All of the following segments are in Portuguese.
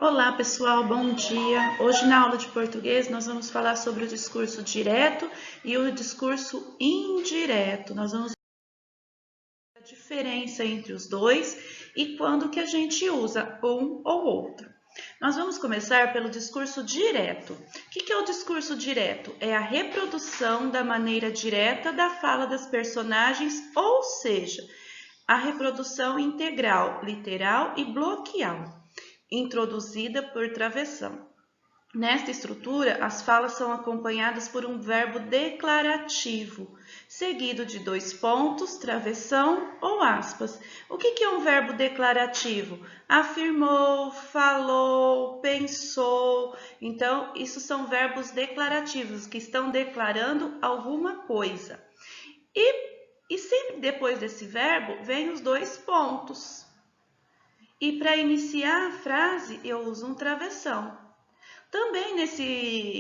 Olá, pessoal, bom dia. Hoje, na aula de português, nós vamos falar sobre o discurso direto e o discurso indireto. Nós vamos ver a diferença entre os dois e quando que a gente usa um ou outro. Nós vamos começar pelo discurso direto. O que é o discurso direto? É a reprodução da maneira direta da fala das personagens, ou seja, a reprodução integral, literal e bloquial, introduzida por travessão. Nesta estrutura, as falas são acompanhadas por um verbo declarativo, seguido de dois pontos, travessão ou aspas. O que é um verbo declarativo? Afirmou, falou, pensou. Então, isso são verbos declarativos, que estão declarando alguma coisa. E sempre depois desse verbo, vem os dois pontos. E para iniciar a frase, eu uso um travessão. Também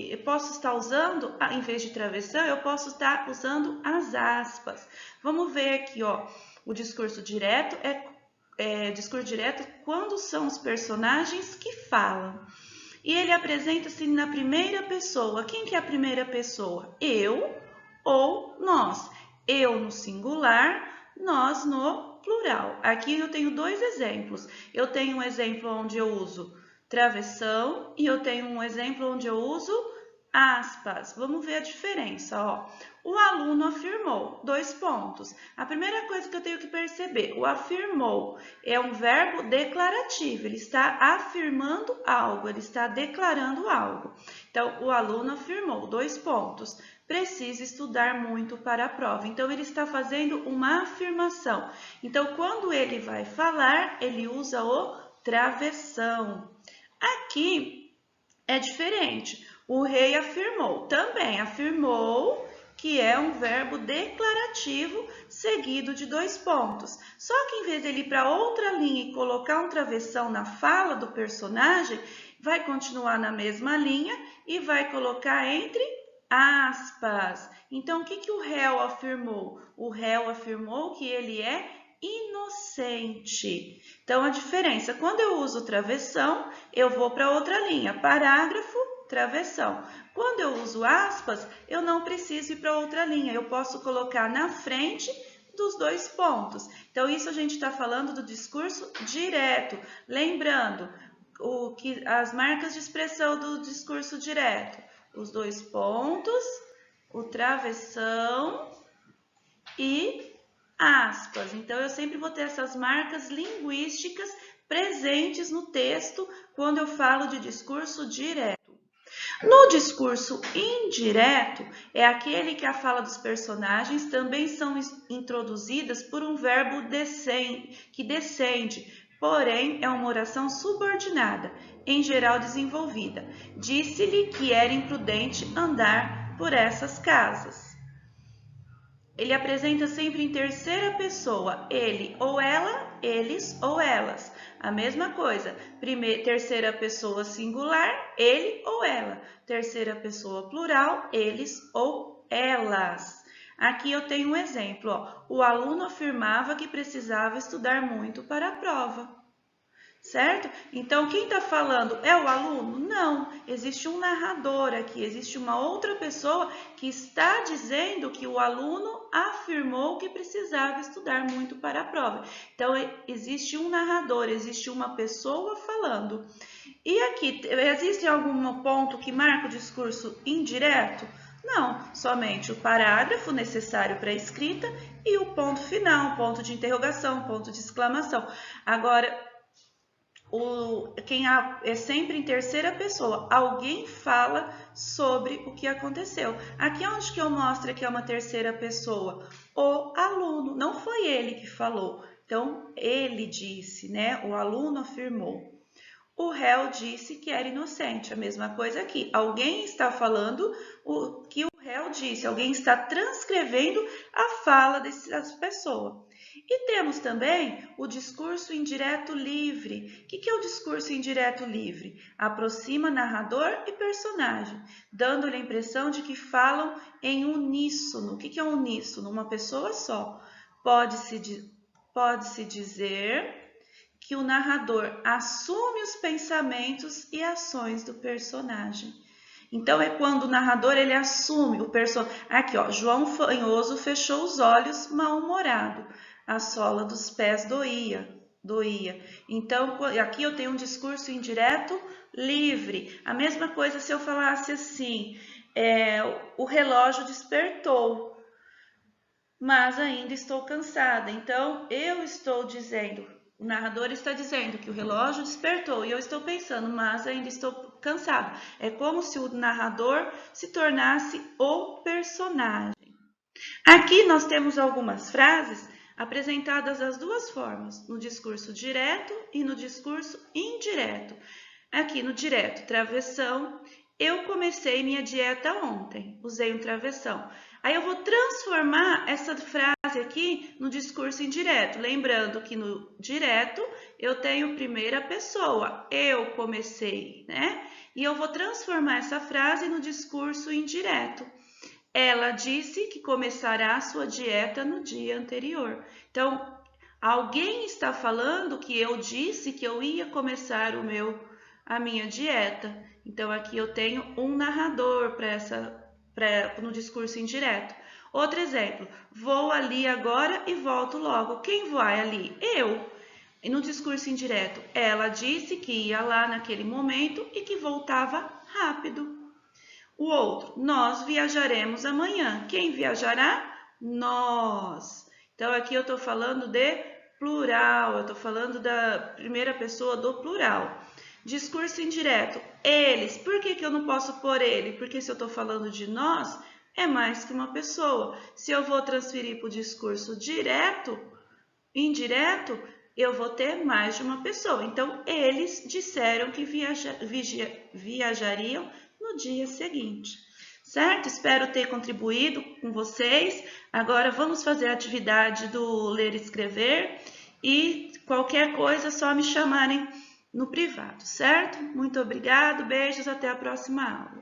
eu posso estar usando, em vez de travessão, eu posso estar usando as aspas. Vamos ver aqui, ó, o discurso direto discurso direto quando são os personagens que falam. E ele apresenta-se na primeira pessoa. Quem que é a primeira pessoa? Eu ou nós. Eu no singular, nós no plural. Aqui eu tenho dois exemplos. Eu tenho um exemplo onde eu uso travessão e eu tenho um exemplo onde eu uso aspas. Vamos ver a diferença, ó. O aluno afirmou, dois pontos. A primeira coisa que eu tenho que perceber, o afirmou é um verbo declarativo, ele está afirmando algo, ele está declarando algo. Então, o aluno afirmou, dois pontos. Precisa estudar muito para a prova. Então, ele está fazendo uma afirmação. Então, quando ele vai falar, ele usa o travessão. Aqui é diferente. O rei afirmou, também afirmou, que é um verbo declarativo seguido de dois pontos. Só que em vez dele ir para outra linha e colocar um travessão na fala do personagem, vai continuar na mesma linha e vai colocar entre aspas. Então, o que o réu afirmou? O réu afirmou que ele é inocente. Então, a diferença, quando eu uso travessão, eu vou para outra linha, parágrafo, travessão. Quando eu uso aspas, eu não preciso ir para outra linha, eu posso colocar na frente dos dois pontos. Então, isso a gente está falando do discurso direto. Lembrando, as marcas de expressão do discurso direto, os dois pontos, o travessão e aspas. Então, eu sempre vou ter essas marcas linguísticas presentes no texto quando eu falo de discurso direto. No discurso indireto, é aquele que a fala dos personagens também são introduzidas por um verbo que descende, porém é uma oração subordinada, em geral desenvolvida. Disse-lhe que era imprudente andar por essas casas. Ele apresenta sempre em terceira pessoa, ele ou ela, eles ou elas. A mesma coisa, terceira pessoa singular, ele ou ela. Terceira pessoa plural, eles ou elas. Aqui eu tenho um exemplo, ó. O aluno afirmava que precisava estudar muito para a prova. Certo? Então, quem está falando é o aluno? Não, existe um narrador aqui, existe uma outra pessoa que está dizendo que o aluno afirmou que precisava estudar muito para a prova. Então, existe um narrador, existe uma pessoa falando. E aqui, existe algum ponto que marca o discurso indireto? Não, somente o parágrafo necessário para a escrita e o ponto final, ponto de interrogação, ponto de exclamação. Agora, quem é sempre em terceira pessoa, alguém fala sobre o que aconteceu. Aqui onde que eu mostro que é uma terceira pessoa? O aluno, não foi ele que falou. Então, ele disse, né? O aluno afirmou. O réu disse que era inocente, a mesma coisa aqui. Alguém está falando o que o réu disse, alguém está transcrevendo a fala dessa pessoa. E temos também o discurso indireto livre. O que é o discurso indireto livre? Aproxima narrador e personagem, dando-lhe a impressão de que falam em uníssono. O que é uníssono? Uma pessoa só. Pode-se dizer que o narrador assume os pensamentos e ações do personagem. Então, é quando o narrador ele assume o personagem. Aqui, ó, João Fanhoso fechou os olhos, mal-humorado. A sola dos pés doía. Então, aqui eu tenho um discurso indireto livre. A mesma coisa se eu falasse assim, o relógio despertou, mas ainda estou cansada. Então, eu estou dizendo, o narrador está dizendo que o relógio despertou e eu estou pensando, mas ainda estou cansado. É como se o narrador se tornasse o personagem. Aqui nós temos algumas frases apresentadas das duas formas, no discurso direto e no discurso indireto. Aqui no direto, travessão. Eu comecei minha dieta ontem, usei um travessão. Aí eu vou transformar essa frase aqui no discurso indireto. Lembrando que no direto eu tenho primeira pessoa, eu comecei, né? E eu vou transformar essa frase no discurso indireto. Ela disse que começará a sua dieta no dia anterior. Então, alguém está falando que eu disse que eu ia começar a minha dieta. Então, aqui eu tenho um narrador no discurso indireto. Outro exemplo, vou ali agora e volto logo. Quem vai ali? Eu. E no discurso indireto, ela disse que ia lá naquele momento e que voltava rápido. O outro, nós viajaremos amanhã. Quem viajará? Nós. Então, aqui eu estou falando de plural, eu estou falando da primeira pessoa do plural. Discurso indireto, eles. Por que eu não posso pôr ele? Porque se eu estou falando de nós, é mais que uma pessoa. Se eu vou transferir para o discurso indireto, eu vou ter mais de uma pessoa. Então, eles disseram que viajariam no dia seguinte, certo? Espero ter contribuído com vocês. Agora vamos fazer a atividade do ler e escrever e qualquer coisa é só me chamarem no privado, certo? Muito obrigado, beijos, até a próxima aula.